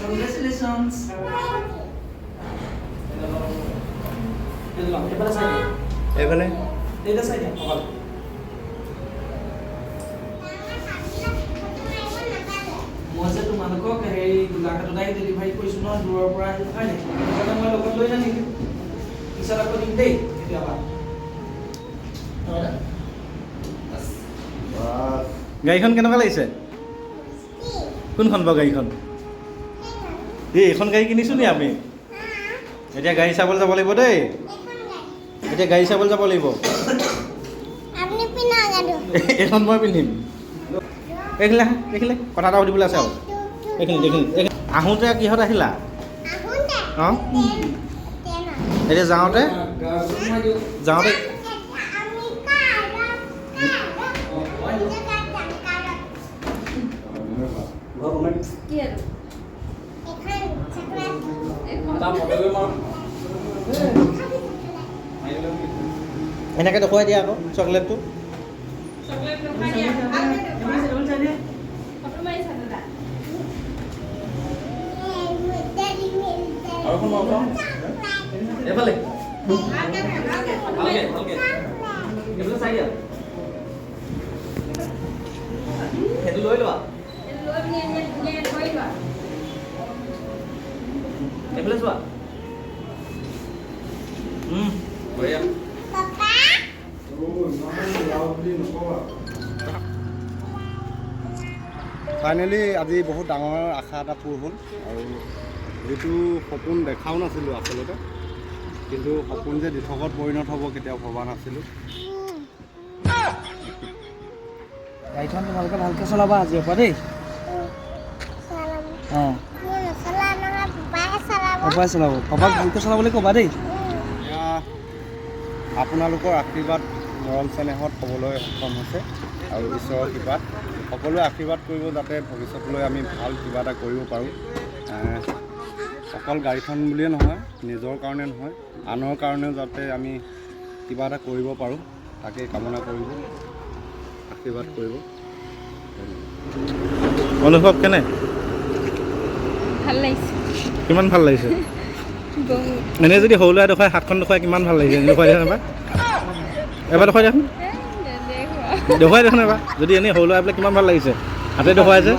Congratulations. এইফালে Data side অকল মই যে তোমালোকক হেৰি গোলাঘাটত আহি ডেলিভাৰী কৰিছোঁ ন দূৰৰ পৰা আহিলোঁ হয় নাই সেইকাৰণে মই লগত লৈ নানিলোঁ পিছত আকৌ দিম দেই কেতিয়াবা গাড়ীখন কেনেকুৱা লাগিছে কোনখন বাৰু গাড়ীখন এইখন গাড়ী কিনিছোঁ নি আমি এতিয়া গাড়ী চাবলৈ যাব লাগিব দেই এতিয়া গাড়ী চাবলৈ যাব লাগিব এইখন মই পিন্ধিম এইখিলে কথা এটা সুধিবলৈ আছে আৰু এইখিনি আহোঁতে কিহত আহিলা অঁ এতিয়া যাওঁতে এনেকৈ দেখুৱাই দিয়া আকৌ চকলেটটো এইফালে সেইটো লৈ লোৱা এইফালে চোৱা বঢ়িয়া ফাইনেলি আজি বহুত ডাঙৰ আশা এটা পূৰ হ'ল আৰু যিটো সপোন দেখাও নাছিলোঁ আচলতে কিন্তু সপোন যে দিঠকত পৰিণত হ'ব কেতিয়াও ভবা নাছিলোঁ গাড়ীখন তোমালোকে ভালকৈ চলাবা আজিৰ পৰা দেই অঁ পাপাই চলাব পাপাক ভালকৈ চলাবলৈ ক'বা দেই এয়া আপোনালোকৰ আশীৰ্বাদ মৰম চেনেহত হ'বলৈ সক্ষম হৈছে আৰু ঈশ্বৰৰ কৃপাত সকলোৱে আশীৰ্বাদ কৰিব যাতে ভৱিষ্যতলৈ আমি ভাল কিবা এটা কৰিব পাৰোঁ অকল গাড়ীখন বুলিয়ে নহয় নিজৰ কাৰণে নহয় আনৰ কাৰণেও যাতে আমি কিবা এটা কৰিব পাৰোঁ তাকে কামনা কৰিব আশীৰ্বাদ কৰিব অনুভৱ কেনে ভাল লাগিছে কিমান ভাল লাগিছে এনেই যদি সৰু ল'ৰাই দেখুৱাই হাতখন দেখুৱাই কিমান ভাল লাগিছে দেখুৱাই দেখোন এবাৰ দেখুৱাই দেখোন দেখুৱাই দেখোন এবাৰ যদি এনেই সৰু ল'ৰাই পেলাই কিমান ভাল লাগিছে হাতে দেখুৱাই যে